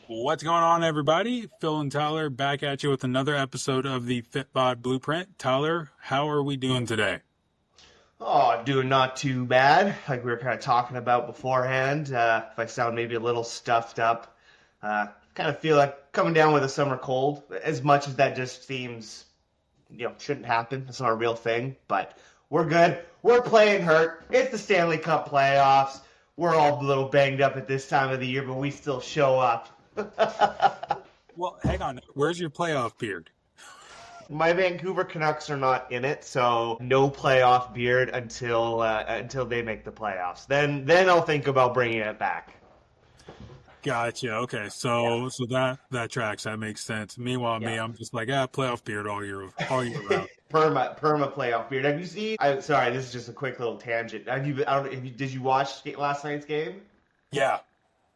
What's going on, everybody? Phil and Tyler back at you with another episode of the Fit Bod Blueprint. Tyler, how are we doing today? Oh, doing not too bad. Like we were kind of talking about beforehand. If I sound maybe a little stuffed up, kind of feel like coming down with a summer cold. As much as that just seems, shouldn't happen. It's not a real thing, but we're good. We're playing hurt. It's the Stanley Cup playoffs. We're all a little banged up at this time of the year, but we still show up. Well, hang on. Where's your playoff beard? My Vancouver Canucks are not in it, so no playoff beard until they make the playoffs. Then I'll think about bringing it back. Gotcha. Okay, Yeah, so that tracks. That makes sense. Meanwhile, yeah. me, I'm just like, playoff beard all year round. Perma playoff beard. Have you seen? Sorry, this is just a quick little tangent. Did you watch last night's game? Yeah.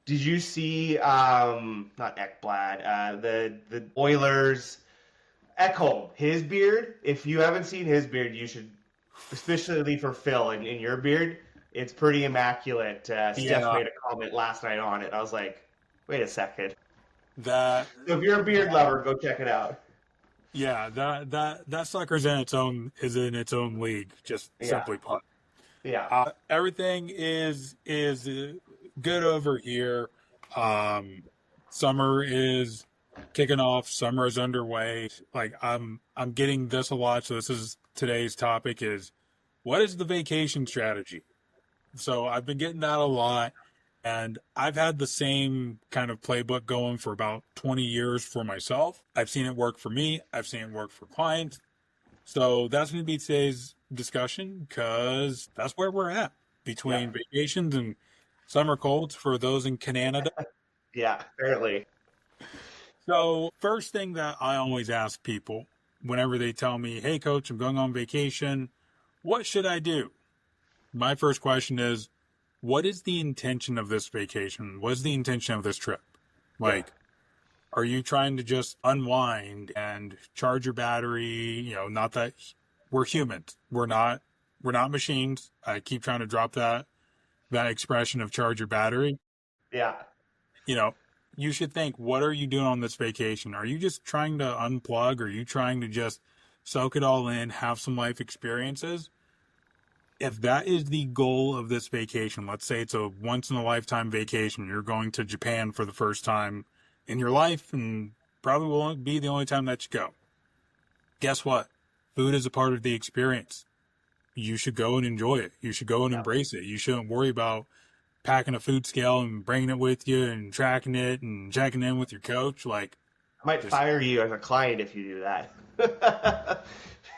Did you see? Not Ekblad. The Oilers. Ekholm, his beard. If you haven't seen his beard, you should, especially for Phil and your beard. It's pretty immaculate. Steph Yeah. made a comment last night on it. I was like, wait a second. That So if you're a beard lover, go check it out. yeah, that sucker's in its own league, just Yeah, simply put. yeah, Everything is good over here. Summer is kicking off. Summer is underway. Like I'm getting this a lot. So this is today's topic: is what is the vacation strategy? So I've been getting that a lot, and I've had the same kind of playbook going for about 20 years for myself. I've seen it work for me. I've seen it work for clients. So that's going to be today's discussion because that's where we're at yeah, between vacations and summer colds for those in Canada. yeah. Apparently, So first thing that I always ask people whenever they tell me, "Hey coach, I'm going on vacation. What should I do?" My first question is, what is the intention of this vacation? What is the intention of this trip? yeah, Like, are you trying to just unwind and charge your battery? Not that we're humans. We're not machines. I keep trying to drop that expression of charge your battery. yeah, You know, you should think, what are you doing on this vacation? Are you just trying to unplug? Are you trying to just soak it all in, have some life experiences? If that is the goal of this vacation, let's say it's a once in a lifetime vacation, you're going to Japan for the first time in your life and probably won't be the only time that you go. Guess what? Food is a part of the experience. You should go and enjoy it. You should go and yeah. embrace it. You shouldn't worry about packing a food scale and bringing it with you and tracking it and checking in with your coach. Like, I might just, fire you as a client if you do that.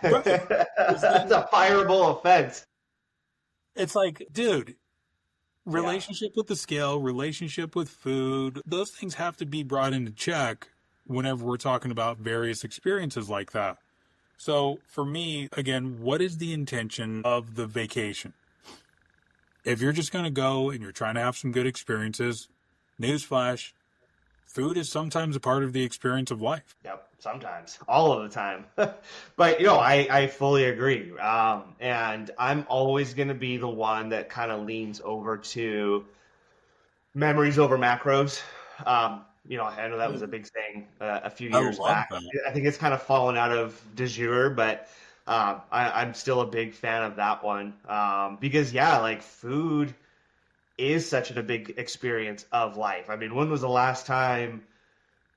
right. That's a fireable offense. It's like, dude, Yeah, relationship with the scale, relationship with food, those things have to be brought into check whenever we're talking about various experiences like that. So for me, again, what is the intention of the vacation? If you're just going to go and you're trying to have some good experiences, newsflash, food is sometimes a part of the experience of life. yep. Sometimes, all of the time. But I fully agree. And I'm always going to be the one that kind of leans over to memories over macros. I know that was a big thing a few I years love back. that. I think it's kind of fallen out of de jure, but I'm still a big fan of that one because yeah, like food is such a big experience of life. I mean, when was the last time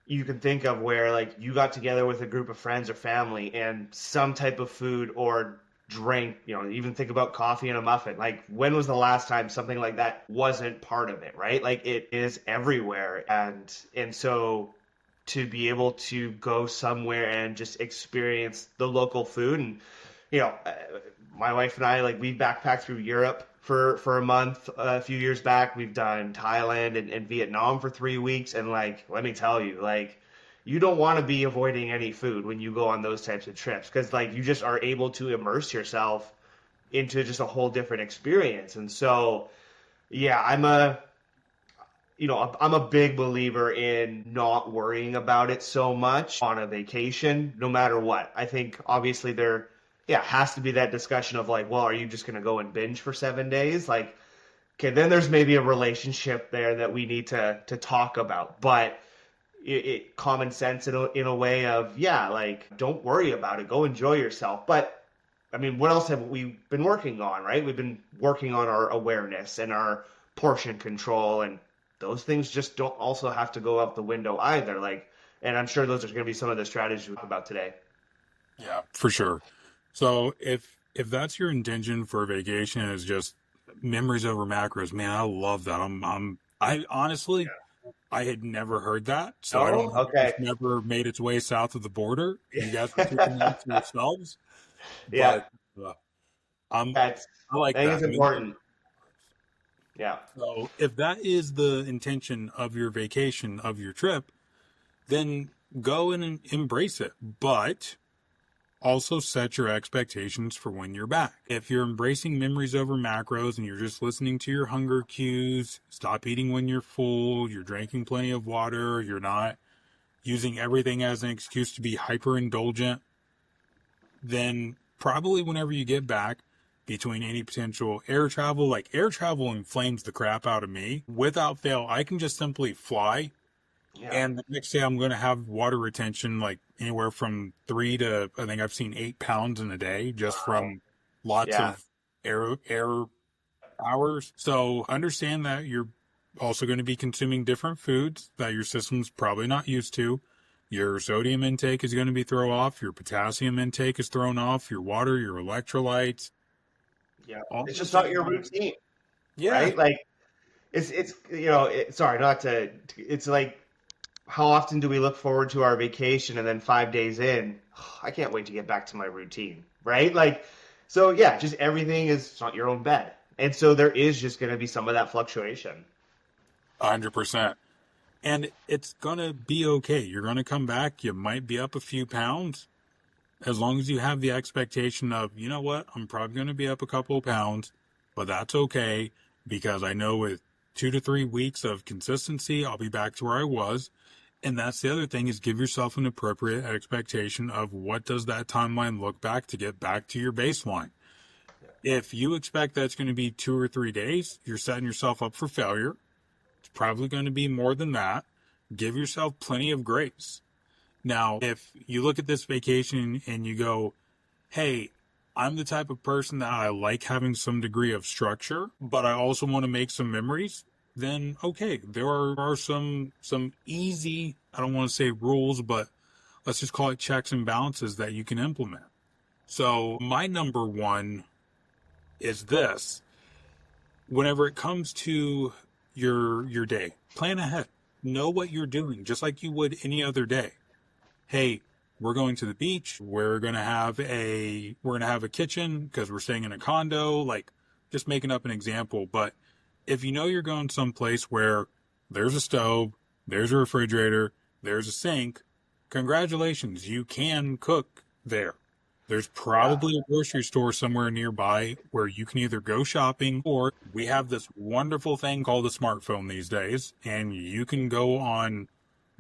you can think of where like you got together with a group of friends or family and some type of food or drink, even think about coffee and a muffin. Like when was the last time something like that wasn't part of it, right? Like it is everywhere. And so to be able to go somewhere and just experience the local food and you know, uh, my wife and I like we backpacked through Europe for a month a few years back. We've done Thailand and Vietnam for 3 weeks, and like let me tell you, like you don't want to be avoiding any food when you go on those types of trips because like you just are able to immerse yourself into just a whole different experience. And so yeah, I'm a big believer in not worrying about it so much on a vacation, no matter what. I think obviously yeah, has to be that discussion of like, well, are you just going to go and binge for 7 days? Okay, then there's maybe a relationship there that we need to talk about. But common sense in a way of, yeah, like don't worry about it, go enjoy yourself. But I mean, what else have we been working on, right? We've been working on our awareness and our portion control, and those things just don't also have to go out the window either. Like, and I'm sure those are going to be some of the strategies we talk about today. Yeah, for sure. So if that's your intention for a vacation is just memories over macros, man, I love that. I honestly I had never heard that, so I don't No? know if Okay. it's never made its way south of the border. You guys are keeping that to yourselves, Yeah, but uh, I'm that's, I like I think it's that. important. Yeah. So if that is the intention of your vacation, of your trip, then go and embrace it. But also set your expectations for when you're back. If you're embracing memories over macros and you're just listening to your hunger cues, stop eating when you're full, you're drinking plenty of water, you're not using everything as an excuse to be hyper indulgent, then probably whenever you get back, between any potential air travel, like air travel inflames the crap out of me. Without fail, I can just simply fly, Yeah. and the next day I'm going to have water retention like anywhere from 3 to, I think I've seen 8 pounds in a day just Wow. from lots Yeah. of air hours. So understand that you're also going to be consuming different foods that your system's probably not used to. Your sodium intake is going to be thrown off. Your potassium intake is thrown off. Your water, your electrolytes, Yeah. all It's those just not things. your routine, Yeah, right? Like it's sorry, not to, it's like how often do we look forward to our vacation and then 5 days in, I can't wait to get back to my routine, right? Like, so yeah, just everything is, it's not your own bed. And so there is just going to be some of that fluctuation. 100%. And it's going to be okay. You're going to come back. You might be up a few pounds as long as you have the expectation of, you know what, I'm probably going to be up a couple of pounds, but that's okay because I know with 2 to 3 weeks of consistency, I'll be back to where I was. And that's the other thing is give yourself an appropriate expectation of what does that timeline look back to get back to your baseline. If you expect that's going to be 2 or 3 days, you're setting yourself up for failure. It's probably going to be more than that. Give yourself plenty of grace. Now, if you look at this vacation and you go, hey, I'm the type of person that I like having some degree of structure, but I also want to make some memories, then okay, there are some easy, I don't want to say rules, but let's just call it checks and balances that you can implement. So my number one is this. Whenever it comes to your day, plan ahead. Know what you're doing, just like you would any other day. Hey, we're going to the beach. We're going to have a kitchen because we're staying in a condo, like just making up an example. But if you know you're going someplace where there's a stove, there's a refrigerator, there's a sink, congratulations, you can cook there. There's Yeah. probably a grocery store somewhere nearby where you can either go shopping or we have this wonderful thing called a smartphone these days, and you can go on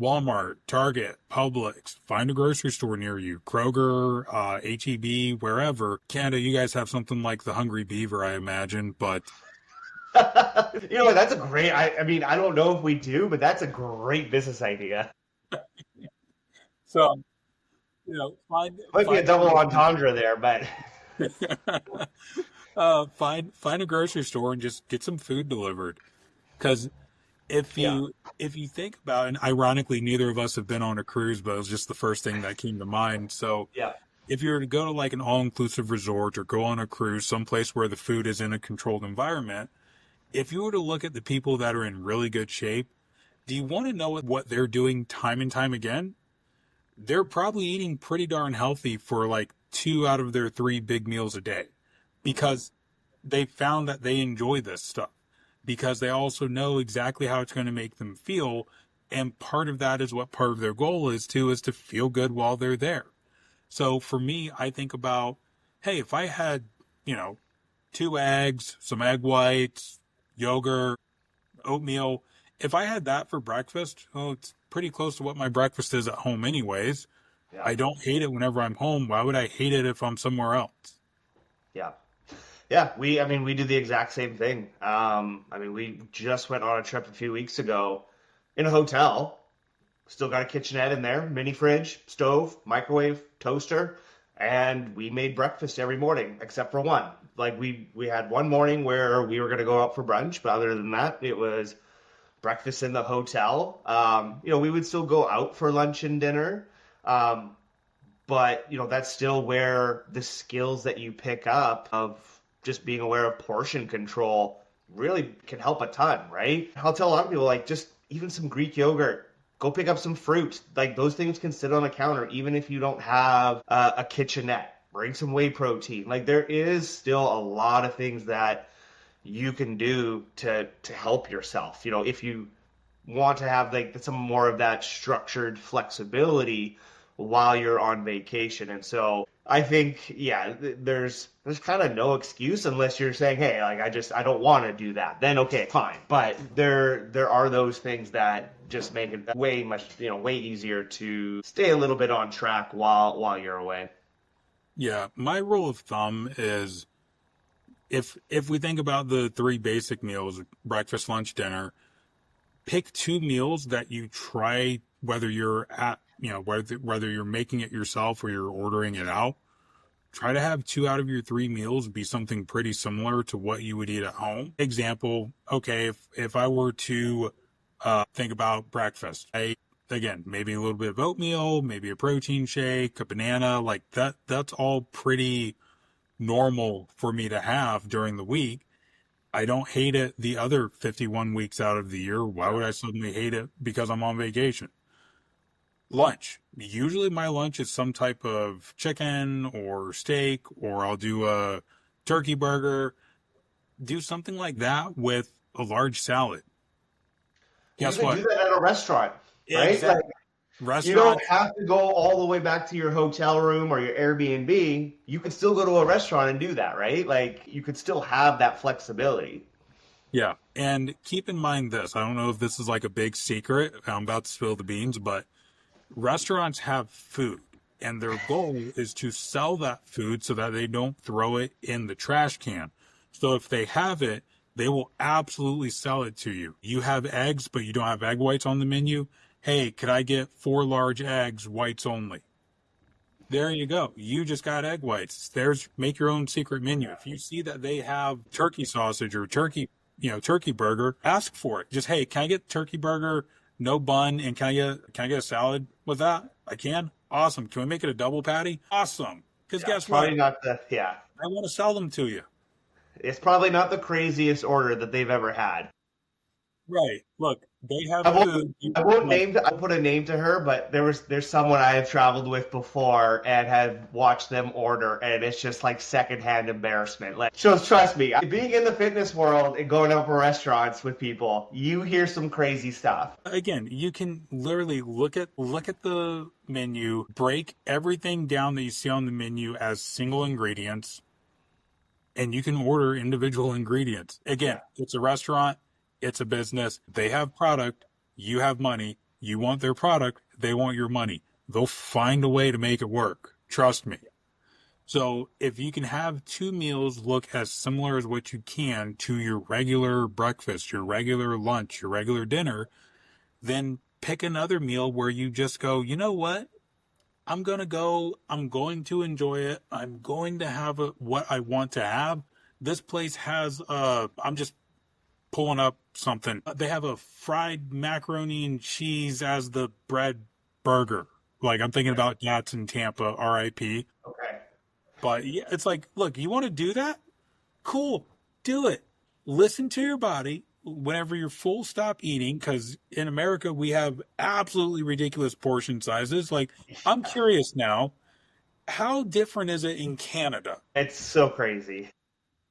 Walmart, Target, Publix, find a grocery store near you, Kroger, HEB, wherever. Canada, you guys have something like the Hungry Beaver, I imagine, but You know what? That's a great, I mean, I don't know if we do, but that's a great business idea. so find Might be a find double entendre there, but find a grocery store and just get some food delivered. Because if yeah. you think about it, and ironically, neither of us have been on a cruise, but it was just the first thing that came to mind. So Yeah. if you were to go to like an all-inclusive resort or go on a cruise, someplace where the food is in a controlled environment, if you were to look at the people that are in really good shape, do you want to know what they're doing time and time again? They're probably eating pretty darn healthy for like 2 out of their 3 big meals a day because they found that they enjoy this stuff because they also know exactly how it's going to make them feel. And part of that is what part of their goal is too, is to feel good while they're there. So for me, I think about, hey, if I had, you know, 2 eggs, some egg whites, yogurt, oatmeal, if I had that for breakfast, well, it's pretty close to what my breakfast is at home, anyways. Yeah. I don't hate it whenever I'm home. Why would I hate it if I'm somewhere else? Yeah. Yeah, I mean, we do the exact same thing. I mean, we just went on a trip a few weeks ago in a hotel. Still got a kitchenette in there, mini fridge, stove, microwave, toaster, and we made breakfast every morning except for one. Like we had one morning where we were going to go out for brunch, but other than that, it was breakfast in the hotel. We would still go out for lunch and dinner. Um, but that's still where the skills that you pick up of just being aware of portion control really can help a ton, right? I'll tell a lot of people, like, just even some Greek yogurt, go pick up some fruit. Like, those things can sit on a counter even if you don't have a kitchenette. Bring some whey protein. Like, there is still a lot of things that you can do to help yourself, if you want to have like some more of that structured flexibility while you're on vacation. And so I think, yeah, there's kind of no excuse unless you're saying, hey, like I don't want to do that. Then okay, fine. But there are those things that just make it way easier to stay a little bit on track while you're away. Yeah, my rule of thumb is if we think about the three basic meals, breakfast, lunch, dinner, pick two meals that you try, whether you're at, whether you're making it yourself or you're ordering it out. Try to have two out of your three meals be something pretty similar to what you would eat at home. Example, okay, if I were to think about breakfast, again, maybe a little bit of oatmeal, maybe a protein shake, a banana, like that's all pretty normal for me to have during the week. I don't hate it the other 51 weeks out of the year. Why would I suddenly hate it because I'm on vacation? Lunch. Usually my lunch is some type of chicken or steak, or I'll do a turkey burger. Do something like that with a large salad. You Guess can do what? that at a restaurant, right? Like, Exact you don't restaurants. have to go all the way back to your hotel room or your Airbnb. You could still go to a restaurant and do that, right? Like, you could still have that flexibility. Yeah. And keep in mind this. I don't know if this is like a big secret. I'm about to spill the beans, but restaurants have food, and their goal is to sell that food so that they don't throw it in the trash can. So if they have it, they will absolutely sell it to you. You have eggs, but you don't have egg whites on the menu. Hey, could I get 4 large eggs, whites only? There you go. You just got egg whites. There's make your own secret menu. If you see that they have turkey sausage or turkey burger, ask for it. Just, hey, can I get turkey burger, no bun, and can I get a salad with that? I can. Awesome. Can we make it a double patty? Awesome. Because Yeah, guess what? yeah, I want to sell them to you. it's probably not the craziest order that they've ever had. Right. Look, they have I won't, food. I put a name to her, but there's someone I have traveled with before and have watched them order, and it's just like secondhand embarrassment. Like, so trust me, being in the fitness world and going out for restaurants with people, you hear some crazy stuff. Again, you can literally look at the menu, break everything down that you see on the menu as single ingredients, and you can order individual ingredients. Again, it's a restaurant, it's a business. They have product, you have money. You want their product, they want your money. They'll find a way to make it work. Trust me. So if you can have two meals look as similar as what you can to your regular breakfast, your regular lunch, your regular dinner, then pick another meal where you just go, you know what? I'm going to enjoy it. I'm going to have what I want to have. This place has, I'm just pulling up something. They have a fried macaroni and cheese as the bread burger. Like, I'm thinking about That's in Tampa, RIP. Okay. But yeah, it's like, look, you want to do that? Cool. Do it. Listen to your body whenever you're full, stop eating, because in America we have absolutely ridiculous portion sizes. Like, I'm curious now, how different is it in Canada? It's so crazy.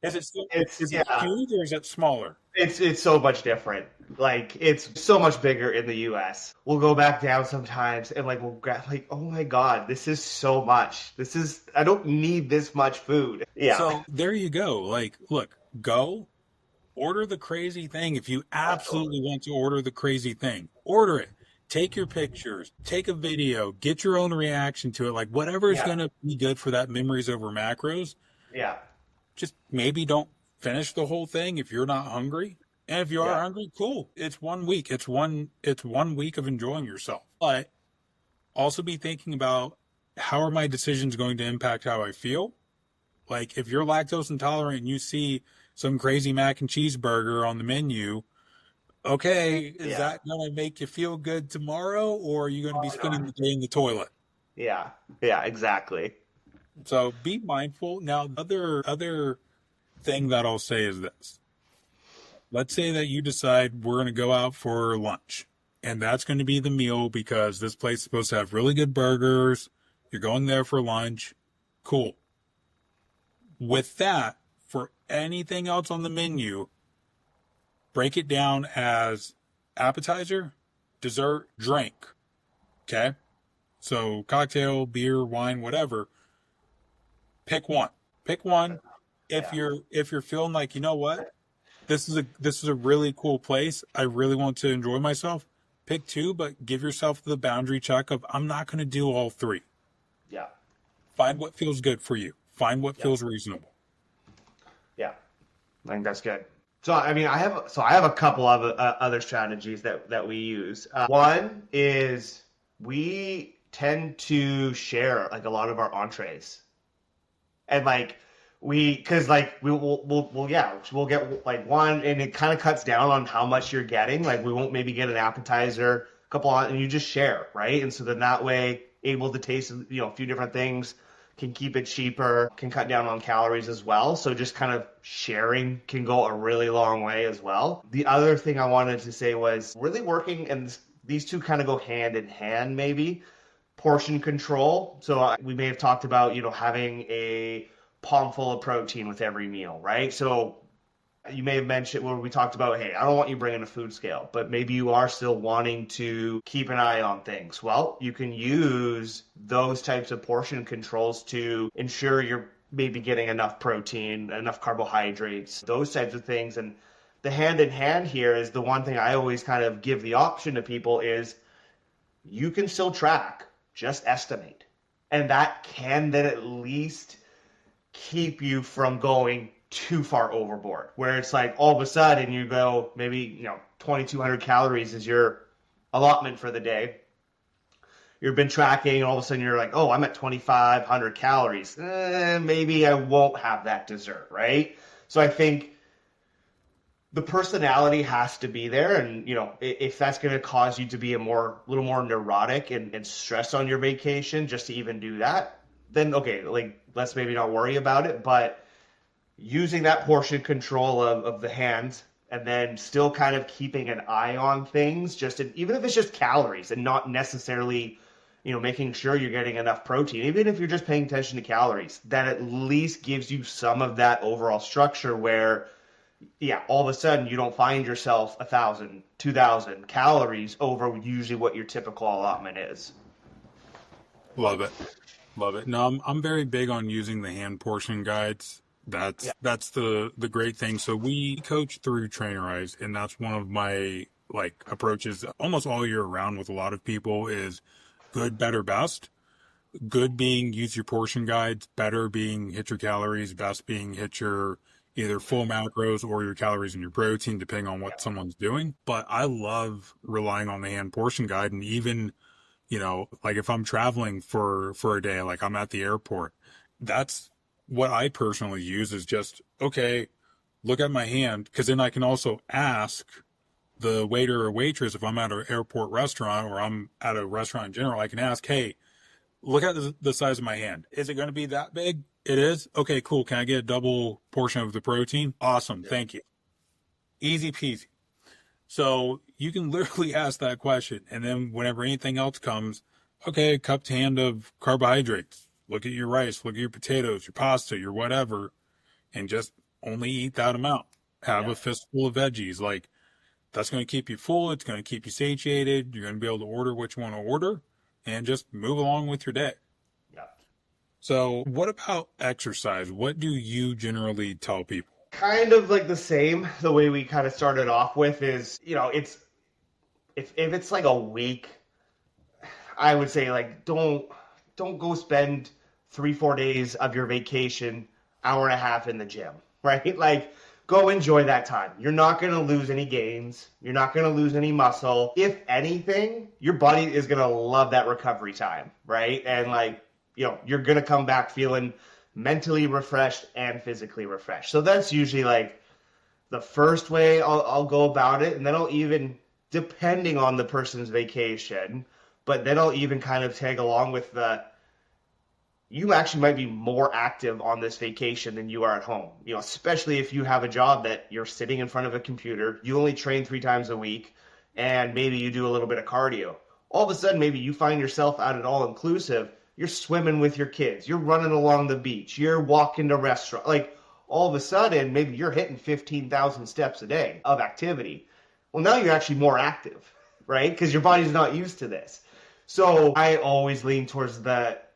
Is it still, It's is it yeah, huge or is it smaller? it's so much different. Like, it's so much bigger in the US. We'll go back down sometimes and like we'll grab, like, oh my God, this is so much. I don't need this much food. Yeah. So there you go. Like, look, go order the crazy thing. If you absolutely want to order the crazy thing, order it. Take your pictures, take a video, get your own reaction to it. Like, whatever is Yeah. going to be good for that memories over macros. Yeah. Just maybe don't finish the whole thing if you're not hungry, And if you are Yeah. hungry, cool. It's 1 week. It's 1 week of enjoying yourself. But also be thinking about, how are my decisions going to impact how I feel? Like if you're lactose intolerant and you see some crazy mac and cheeseburger on the menu, okay, is Yeah. that going to make you feel good tomorrow, or are you going to be Oh, spending God. the day in the toilet? Yeah. Yeah, exactly. So be mindful. Now, the other thing that I'll say is this. Let's say that you decide we're going to go out for lunch, and that's going to be the meal because this place is supposed to have really good burgers. You're going there for lunch. Cool. With that, for anything else on the menu, break it down as appetizer, dessert, drink. Okay? So cocktail, beer, wine, whatever. Pick one. Pick one. If Yeah. you're feeling like, you know what? This is a really cool place. I really want to enjoy myself. Pick two, but give yourself the boundary check of, I'm not going to do all three. Yeah. Find what feels good for you. Find what Yeah. feels reasonable. Yeah. I think that's good. So I have a couple of other strategies that we use. One is we tend to share like a lot of our entrees, and like because like we'll yeah, we'll get like one, and it kind of cuts down on how much you're getting. Like we won't maybe get an appetizer, a couple on, and you just share, right? And so then that way able to taste a few different things, can keep it cheaper, can cut down on calories as well. So just kind of sharing can go a really long way as well. The other thing I wanted to say was really working, and these two kind of go hand in hand maybe, portion control. So we may have talked about, having a palm full of protein with every meal, right? So you may have mentioned where we talked about, hey, I don't want you bringing a food scale, but maybe you are still wanting to keep an eye on things. Well, you can use those types of portion controls to ensure you're maybe getting enough protein, enough carbohydrates, those types of things. And the hand in hand here is the one thing I always kind of give the option to people is you can still track, just estimate. And that can then at least keep you from going too far overboard, where it's like all of a sudden you go maybe 2,200 calories is your allotment for the day. You've been tracking, and all of a sudden you're like, oh, I'm at 2,500 calories. Maybe I won't have that dessert, right? So I think the personality has to be there, and if that's going to cause you to be a little more neurotic and stress on your vacation just to even do that, then okay, like let's maybe not worry about it. But using that portion control of the hands, and then still kind of keeping an eye on things, even if it's just calories and not necessarily making sure you're getting enough protein, even if you're just paying attention to calories, that at least gives you some of that overall structure where yeah, all of a sudden you don't find yourself 1,000, 2,000 calories over usually what your typical allotment is. Love it. Love it. No, I'm very big on using the hand portion guides. Yeah, That's the great thing. So we coach through Trainerize, and that's one of my like approaches almost all year round with a lot of people is good, better, best. Good being use your portion guides, better being hit your calories, best being hit your either full macros or your calories and your protein, depending on yeah, what someone's doing. But I love relying on the hand portion guide, and even like if I'm traveling for a day, like I'm at the airport, that's what I personally use is just, okay, look at my hand, because then I can also ask the waiter or waitress if I'm at an airport restaurant or I'm at a restaurant in general, I can ask, hey, look at the size of my hand. Is it going to be that big? It is? Okay, cool. Can I get a double portion of the protein? Awesome. yeah, Thank you. Easy peasy. So you can literally ask that question. And then whenever anything else comes, okay, cupped hand of carbohydrates. Look at your rice, look at your potatoes, your pasta, your whatever, and just only eat that amount. Have yeah, a fistful of veggies. Like that's going to keep you full. It's going to keep you satiated. You're going to be able to order what you want to order and just move along with your day. yeah. So, what about exercise? What do you generally tell people? Kind of like the same. The way we kind of started off with is, it's if it's like a week, I would say like don't go spend 3, 4 days of your vacation hour and a half in the gym, right? Like go enjoy that time. You're not going to lose any gains. You're not going to lose any muscle. If anything, your body is going to love that recovery time, right? And like, you're going to come back feeling mentally refreshed and physically refreshed. So that's usually like the first way I'll go about it. And then I'll even, depending on the person's vacation, but then I'll even kind of tag along with you actually might be more active on this vacation than you are at home. Especially if you have a job that you're sitting in front of a computer, you only train 3 times a week, and maybe you do a little bit of cardio. All of a sudden, maybe you find yourself out at all inclusive. You're swimming with your kids, you're running along the beach, you're walking to restaurant. Like all of a sudden, maybe you're hitting 15,000 steps a day of activity. Well, now you're actually more active, right? Because your body's not used to this. So I always lean towards that.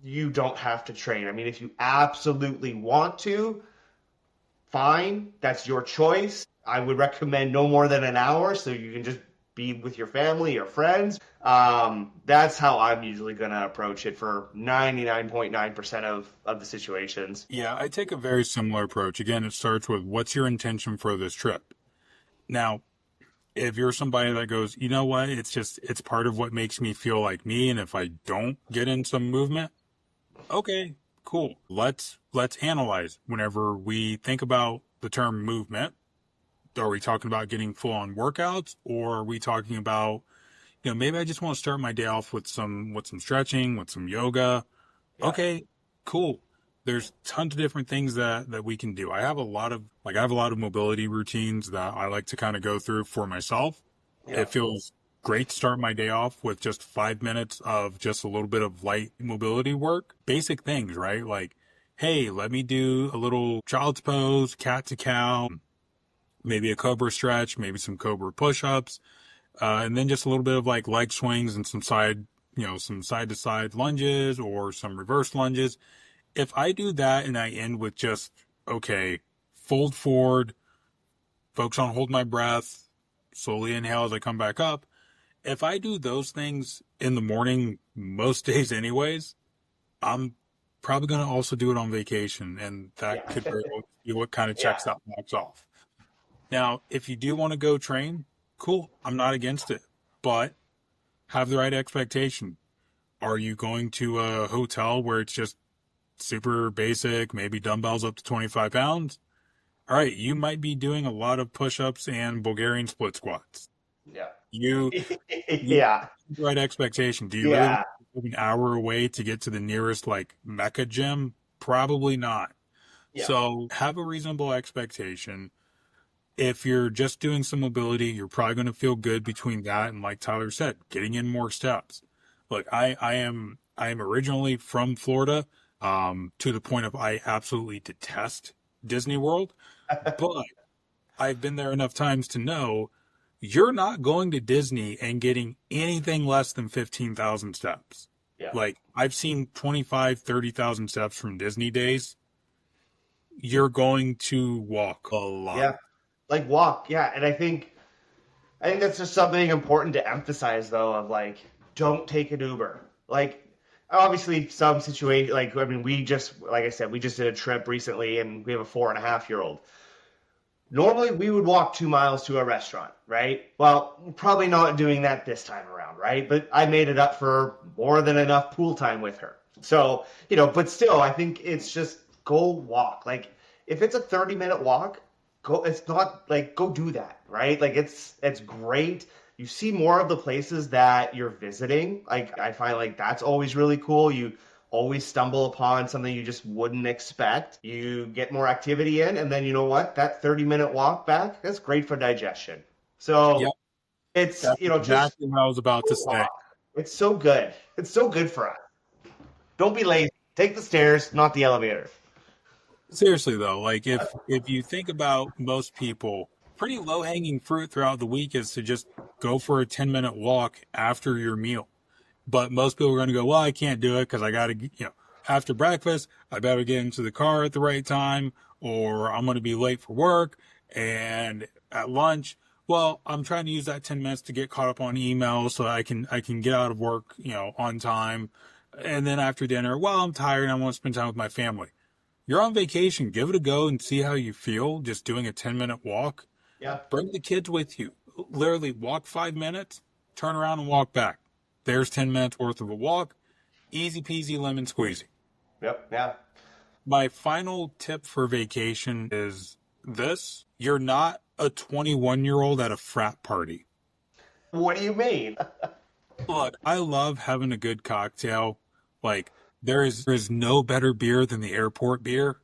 You don't have to train. I mean, if you absolutely want to, fine, that's your choice. I would recommend no more than an hour so you can just be with your family or friends. That's how I'm usually going to approach it for 99.9% of the situations. Yeah, I take a very similar approach. Again, it starts with what's your intention for this trip? Now, if you're somebody that goes, you know what, it's part of what makes me feel like me, and if I don't get in some movement, okay, cool. Let's analyze. Whenever we think about the term movement, are we talking about getting full on workouts, or are we talking about, maybe I just want to start my day off with some stretching, with some yoga. Yeah. Okay, cool. There's tons of different things that we can do. I have a lot of mobility routines that I like to kind of go through for myself. Yeah. It feels great to start my day off with just 5 minutes of just a little bit of light mobility work. Basic things, right? Like, hey, let me do a little child's pose, cat to cow, maybe a cobra stretch, maybe some cobra push-ups, and then just a little bit of like leg swings and some side to side lunges or some reverse lunges. If I do that and I end with just, okay, fold forward, focus on hold my breath, slowly inhale as I come back up. If I do those things in the morning, most days anyways, I'm probably going to also do it on vacation. And that could very well be what kind of checks that box off. Now, if you do want to go train, cool. I'm not against it, but have the right expectation. Are you going to a hotel where it's just super basic, maybe dumbbells up to 25 pounds? All right, you might be doing a lot of push-ups and Bulgarian split squats. Yeah. You Yeah. have the right expectation. Do you really Yeah. live an hour away to get to the nearest like Mecca gym? Probably not. Yeah. So have a reasonable expectation. If you're just doing some mobility, you're probably going to feel good between that and, like Tyler said, getting in more steps. Look, I am originally from Florida, to the point of I absolutely detest Disney World, but I've been there enough times to know you're not going to Disney and getting anything less than 15,000 steps. Yeah. Like, I've seen 25, 30,000 steps from Disney days. You're going to walk a lot. Yeah. Like walk. Yeah. And I think that's just something important to emphasize though, of like, don't take an Uber. Like, obviously some situation, like, I mean, like I said, we just did a trip recently and we have a 4.5-year-old. Normally, we would walk 2 miles to a restaurant, right? Well, we're probably not doing that this time around, right? But I made it up for more than enough pool time with her. So, but still, I think it's just go walk. Like, if it's a 30-minute walk, go. It's not like go do that, right? Like, it's great. You see more of the places that you're visiting. Like, I find like that's always really cool. You always stumble upon something you just wouldn't expect. You get more activity in, and then you know what? That 30-minute walk back, that's great for digestion. So Yep. it's, That's just exactly what I was about to say. walk. It's so good. It's so good for us. Don't be lazy. Take the stairs, not the elevator. Seriously though, like if you think about most people, pretty low hanging fruit throughout the week is to just go for a 10-minute walk after your meal. But most people are going to go, well, I can't do it because I got to, after breakfast, I better get into the car at the right time, or I'm going to be late for work. And at lunch, well, I'm trying to use that 10 minutes to get caught up on emails so I can get out of work, on time. And then after dinner, well, I'm tired and I want to spend time with my family. You're on vacation. Give it a go and see how you feel just doing a 10-minute walk. Yeah. Bring the kids with you. Literally walk 5 minutes, turn around and walk back. There's 10 minutes worth of a walk. Easy peasy lemon squeezy. Yep. Yeah. My final tip for vacation is this. You're not a 21-year-old at a frat party. What do you mean? Look, I love having a good cocktail. Like, there is no better beer than the airport beer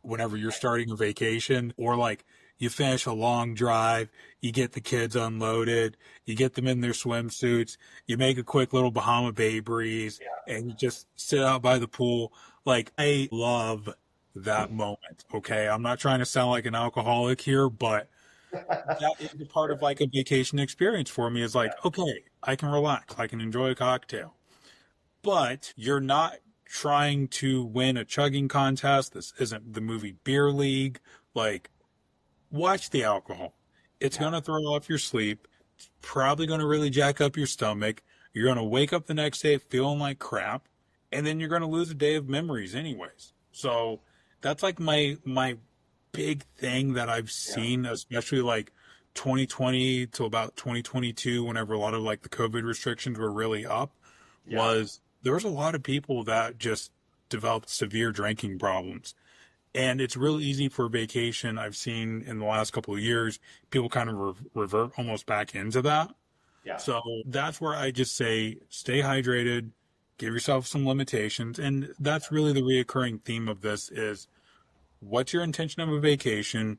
whenever you're starting a vacation, or like you finish a long drive, you get the kids unloaded, you get them in their swimsuits, you make a quick little Bahama Bay breeze, and you just sit out by the pool. Like, I love that moment. Okay. I'm not trying to sound like an alcoholic here, but that is a part of like a vacation experience for me is like, okay, I can relax, I can enjoy a cocktail, but you're not trying to win a chugging contest. This isn't the movie Beer League. Like, watch the alcohol. It's Yeah. going to throw off your sleep. It's probably going to really jack up your stomach. You're going to wake up the next day feeling like crap, and then you're going to lose a day of memories anyways. So that's like my big thing that I've Yeah. seen, especially like 2020 to about 2022, whenever a lot of like the COVID restrictions were really up, Yeah. was there was a lot of people that just developed severe drinking problems. And it's real easy for vacation. I've seen in the last couple of years, people kind of revert almost back into that. Yeah. So that's where I just say stay hydrated, give yourself some limitations. And that's really the reoccurring theme of this is what's your intention of a vacation,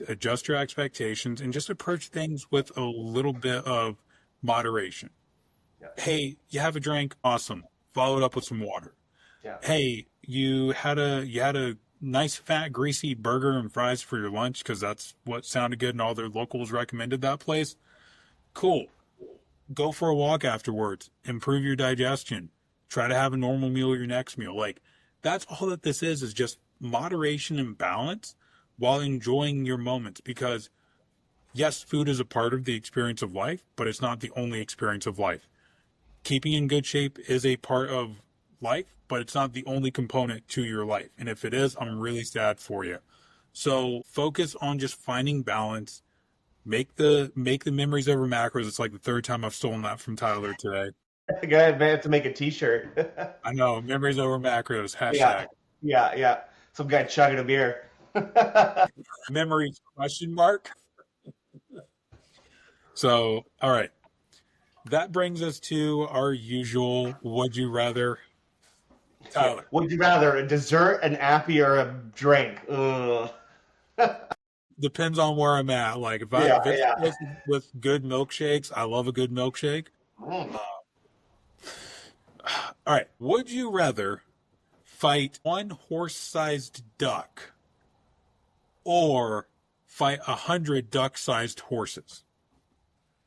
adjust your expectations, and just approach things with a little bit of moderation. Yeah. Hey, you have a drink, awesome. Follow it up with some water. Yeah. Hey, you had a nice fat greasy burger and fries for your lunch because that's what sounded good and all their locals recommended that place. Cool. Go for a walk afterwards. Improve your digestion. Try to have a normal meal your next meal. Like, that's all that this is just moderation and balance while enjoying your moments because yes, food is a part of the experience of life, but it's not the only experience of life. Keeping in good shape is a part of life, but it's not the only component to your life. And if it is, I'm really sad for you. So focus on just finding balance. Make the memories over macros. It's like the third time I've stolen that from Tyler today. Good. May have to make a T-shirt. I know, memories over macros, Yeah. hashtag. Yeah. Yeah. Some guy chugging a beer. Memories question mark. So, all right. That brings us to our usual would you rather. Tyler. Would you rather a dessert, an appy, or a drink? Ugh. Depends on where I'm at. Like Yeah. if it's Yeah. a place with good milkshakes, I love a good milkshake. Mm. All right. Would you rather fight one horse-sized duck or fight 100 duck-sized horses?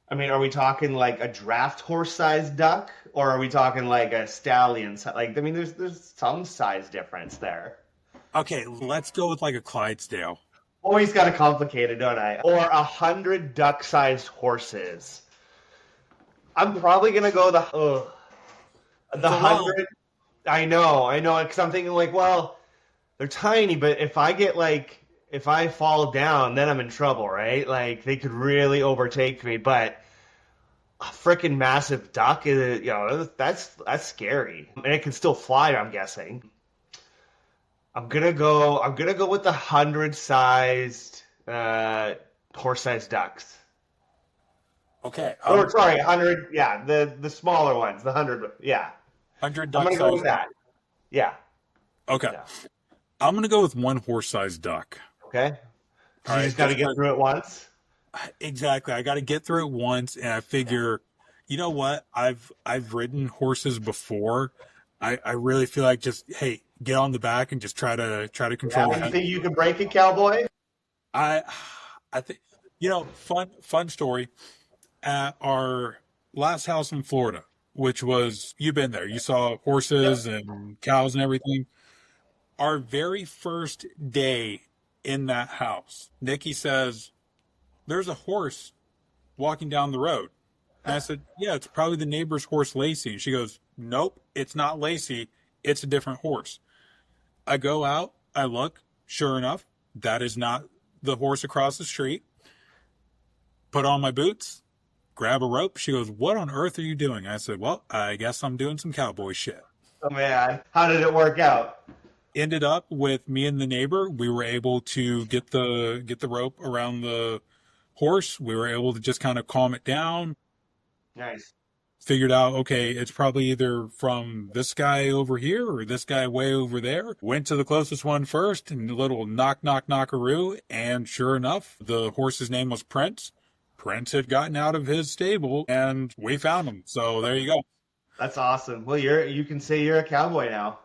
I mean, are we talking like a draft horse-sized duck, or are we talking like a stallion? Like, I mean, there's some size difference there. Okay, let's go with like a Clydesdale. Always got to complicate it, don't I? Or 100 duck-sized horses. I'm probably gonna go the It's a lot. 100. I know. Because I'm thinking like, well, they're tiny, but if I fall down, then I'm in trouble, right? Like they could really overtake me. But a freaking massive duck is, that's scary, and it can still fly. I'm guessing. I'm gonna go with the 100 sized horse-sized ducks. Okay, Or sorry, 100. Yeah, the smaller ones, the 100. Yeah, 100 I'm gonna go with duck-sized. that. Yeah, Okay, yeah. I'm gonna go with one horse-sized duck. Okay. All You right, just got to just get through it once. exactly. I got to get through it once, and I figure, you know what? I've ridden horses before. I really feel like just hey, get on the back and just try to control the Yeah, you head. think you can break it, cowboy? I I think fun story at our last house in Florida, which was you've been there. You saw Yep. horses and cows and everything. Our very first day in that house, Nikki says, "There's a horse walking down the road." And I said, "Yeah, it's probably the neighbor's horse, Lacey." And she goes, "Nope, it's not Lacey. It's a different horse." I go out. I look, sure enough, that is not the horse across the street. Put on my boots, grab a rope. She goes, "What on earth are you doing?" I said, "Well, I guess I'm doing some cowboy shit." Oh man, how did it work out? Ended up with me and the neighbor. We were able to get the rope around the horse. We were able to just kind of calm it down. Nice. Figured out, okay, it's probably either from this guy over here or this guy way over there. Went to the closest one first and a little knock, knock, knockaroo. And sure enough, the horse's name was Prince. Prince had gotten out of his stable and we found him. So there you go. That's awesome. Well, you can say you're a cowboy now.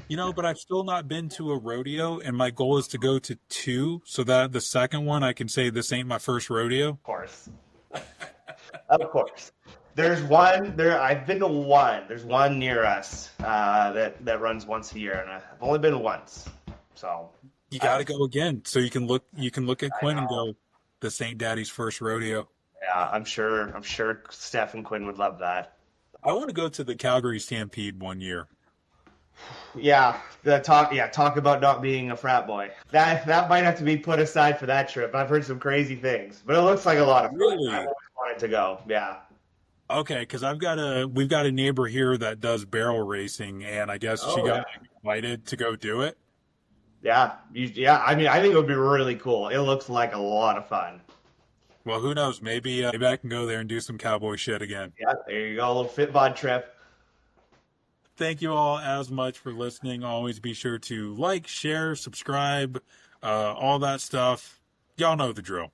But I've still not been to a rodeo, and my goal is to go to two so that the second one I can say this ain't my first rodeo. Of course. Of course. There's one there. I've been to one. There's one near us that runs once a year, and I've only been once. So You got to go again so you can look at I Quinn and know. go, this ain't Daddy's first rodeo. Yeah, I'm sure. I'm sure Steph and Quinn would love that. I want to go to the Calgary Stampede one year. Yeah, the talk. Yeah, talk about not being a frat boy. That might have to be put aside for that trip. I've heard some crazy things, but it looks like a lot of fun. I've Really? always wanted to go. Yeah. Okay, because we've got a neighbor here that does barrel racing, and I guess she Oh got yeah. invited to go do it. Yeah. Yeah. I mean, I think it would be really cool. It looks like a lot of fun. Well, who knows? Maybe I can go there and do some cowboy shit again. Yeah. There you go. A little Fit Bod trip. Thank you all as much for listening. Always be sure to like, share, subscribe, all that stuff. Y'all know the drill.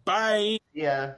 Bye. Yeah.